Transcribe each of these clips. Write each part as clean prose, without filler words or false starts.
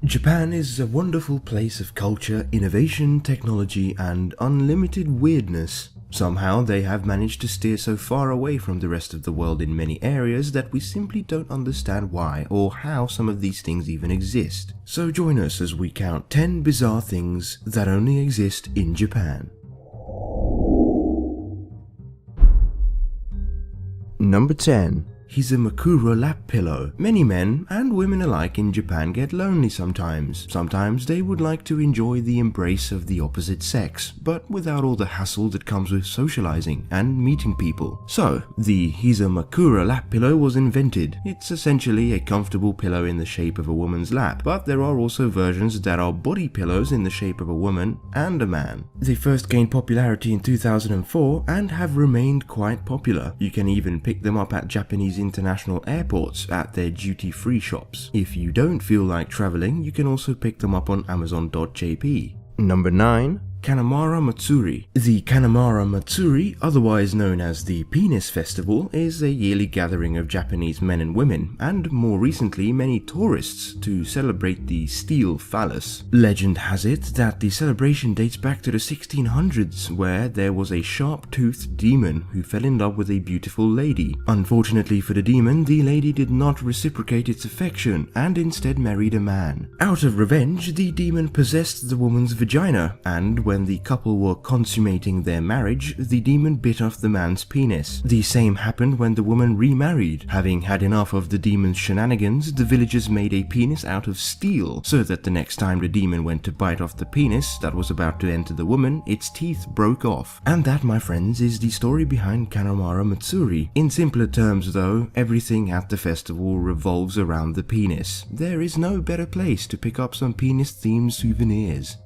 Japan is a wonderful place of culture, innovation, technology, and unlimited weirdness. Somehow they have managed to steer so far away from the rest of the world in many areas that we simply don't understand why or how some of these things even exist. So join us as we count 10 bizarre things that only exist in Japan. Number 10. Hizamakura Lap Pillow. Many men and women alike in Japan get lonely sometimes. Sometimes they would like to enjoy the embrace of the opposite sex, but without all the hassle that comes with socializing and meeting people. So, the Hizamakura Lap Pillow was invented. It's essentially a comfortable pillow in the shape of a woman's lap, but there are also versions that are body pillows in the shape of a woman and a man. They first gained popularity in 2004 and have remained quite popular. You can even pick them up at Japanese international airports at their duty-free shops. If you don't feel like traveling, you can also pick them up on Amazon.jp. Number 9. Kanamara Matsuri. The Kanamara Matsuri, otherwise known as the Penis Festival, is a yearly gathering of Japanese men and women, and more recently many tourists, to celebrate the steel phallus. Legend has it that the celebration dates back to the 1600s, where there was a sharp-toothed demon who fell in love with a beautiful lady. Unfortunately for the demon, the lady did not reciprocate its affection, and instead married a man. Out of revenge, the demon possessed the woman's vagina, and when the couple were consummating their marriage, the demon bit off the man's penis. The same happened when the woman remarried. Having had enough of the demon's shenanigans, the villagers made a penis out of steel, so that the next time the demon went to bite off the penis that was about to enter the woman, its teeth broke off. And that, my friends, is the story behind Kanamara Matsuri. In simpler terms though, everything at the festival revolves around the penis. There is no better place to pick up some penis-themed souvenirs.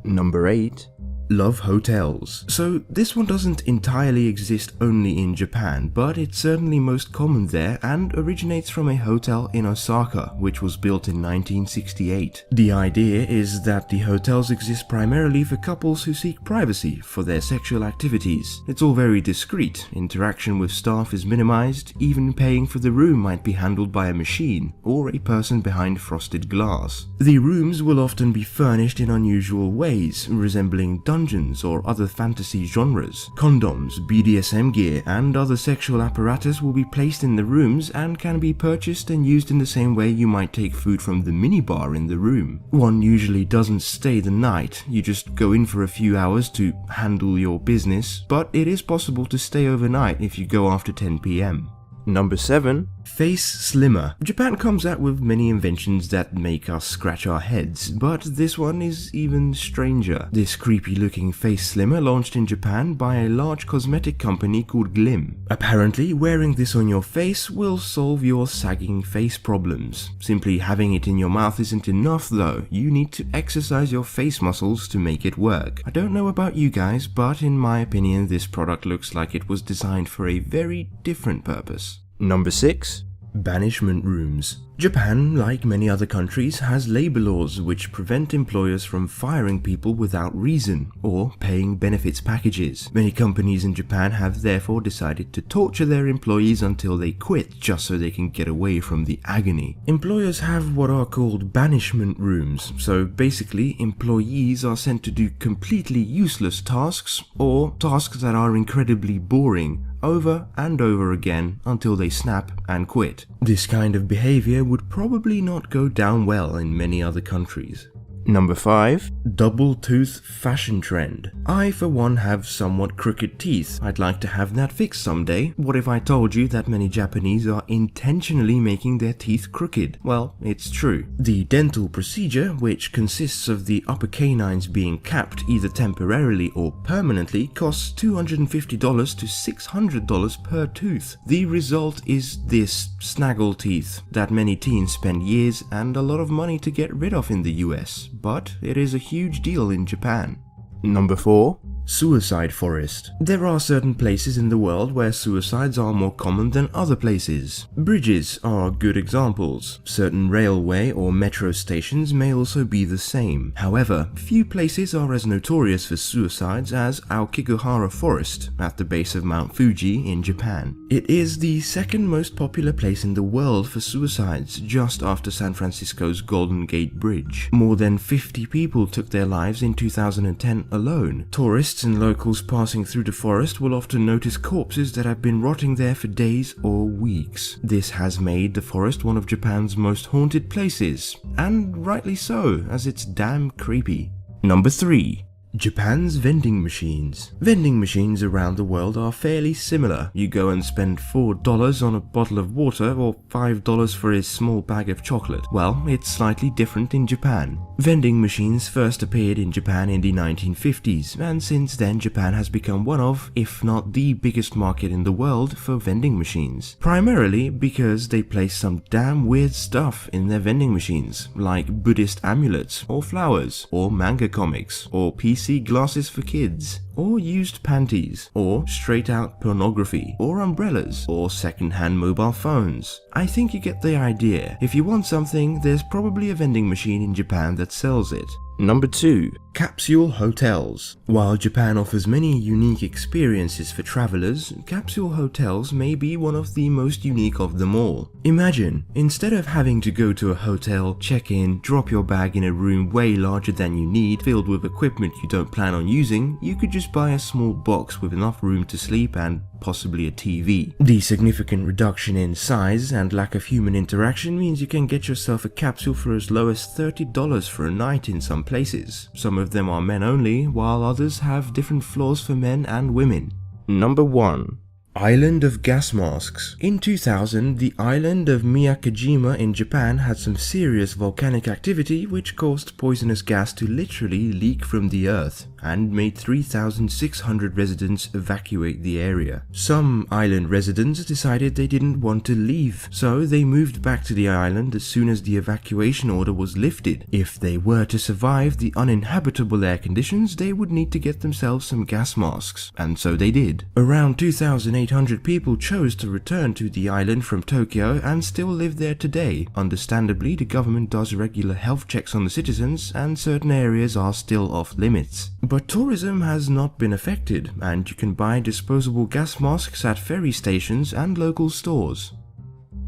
Number 8. Love hotels. So this one doesn't entirely exist only in Japan, but it's certainly most common there and originates from a hotel in Osaka, which was built in 1968. The idea is that the hotels exist primarily for couples who seek privacy for their sexual activities. It's all very discreet, interaction with staff is minimized, even paying for the room might be handled by a machine or a person behind frosted glass. The rooms will often be furnished in unusual ways, resembling dungeons or other fantasy genres. Condoms, BDSM gear, and other sexual apparatus will be placed in the rooms and can be purchased and used in the same way you might take food from the minibar in the room. One usually doesn't stay the night, you just go in for a few hours to handle your business, but it is possible to stay overnight if you go after 10 PM. Number 7. Face Slimmer. Japan comes out with many inventions that make us scratch our heads, but this one is even stranger. This creepy looking face slimmer launched in Japan by a large cosmetic company called Glim. Apparently, wearing this on your face will solve your sagging face problems. Simply having it in your mouth isn't enough though, you need to exercise your face muscles to make it work. I don't know about you guys, but in my opinion this product looks like it was designed for a very different purpose. Number 6. Banishment Rooms. Japan, like many other countries, has labor laws which prevent employers from firing people without reason or paying benefits packages. Many companies in Japan have therefore decided to torture their employees until they quit just so they can get away from the agony. Employers have what are called banishment rooms, so basically employees are sent to do completely useless tasks or tasks that are incredibly boring over and over again until they snap and quit. This kind of behavior would probably not go down well in many other countries. Number 5. Double tooth fashion trend. I for one have somewhat crooked teeth. I'd like to have that fixed someday. What if I told you that many Japanese are intentionally making their teeth crooked? Well, it's true. The dental procedure, which consists of the upper canines being capped either temporarily or permanently, costs $250 to $600 per tooth. The result is this snaggle teeth that many teens spend years and a lot of money to get rid of in the US. But it is a huge deal in Japan. Number 4. Suicide forest. There are certain places in the world where suicides are more common than other places. Bridges are good examples. Certain railway or metro stations may also be the same. However, few places are as notorious for suicides as Aokigahara Forest at the base of Mount Fuji in Japan. It is the second most popular place in the world for suicides, just after San Francisco's Golden Gate Bridge. More than 50 people took their lives in 2010 alone. Tourists and locals passing through the forest will often notice corpses that have been rotting there for days or weeks. This has made the forest one of Japan's most haunted places, and rightly so, as it's damn creepy. Number 3. Japan's vending machines. Vending machines around the world are fairly similar. You go and spend $4 on a bottle of water or $5 for a small bag of chocolate. Well, it's slightly different in Japan. Vending machines first appeared in Japan in the 1950s, and since then Japan has become one of, if not the biggest market in the world for vending machines. Primarily because they place some damn weird stuff in their vending machines, like Buddhist amulets, or flowers, or manga comics, or PC glasses for kids, or used panties, or straight out pornography, or umbrellas, or second-hand mobile phones. I think you get the idea. If you want something, there's probably a vending machine in Japan that sells it. Number 2. Capsule Hotels. While Japan offers many unique experiences for travelers, capsule hotels may be one of the most unique of them all. Imagine, instead of having to go to a hotel, check in, drop your bag in a room way larger than you need, filled with equipment you don't plan on using, you could just buy a small box with enough room to sleep and possibly a TV. The significant reduction in size and lack of human interaction means you can get yourself a capsule for as low as $30 for a night in some places. Some of them are men only, while others have different floors for men and women. Number 1. Island of gas masks. In 2000, the island of Miyakojima in Japan had some serious volcanic activity which caused poisonous gas to literally leak from the earth and made 3,600 residents evacuate the area. Some island residents decided they didn't want to leave, so they moved back to the island as soon as the evacuation order was lifted. If they were to survive the uninhabitable air conditions, they would need to get themselves some gas masks, and so they did. Around 2,800 people chose to return to the island from Tokyo and still live there today. Understandably, the government does regular health checks on the citizens, and certain areas are still off limits. But tourism has not been affected, and you can buy disposable gas masks at ferry stations and local stores.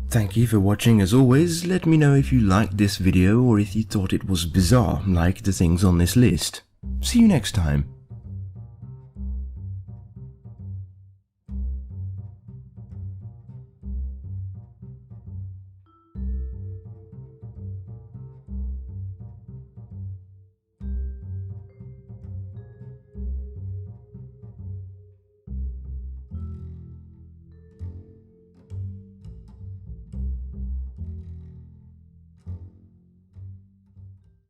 Thank you for watching. As always, let me know if you liked this video or if you thought it was bizarre like the things on this list. See you next time.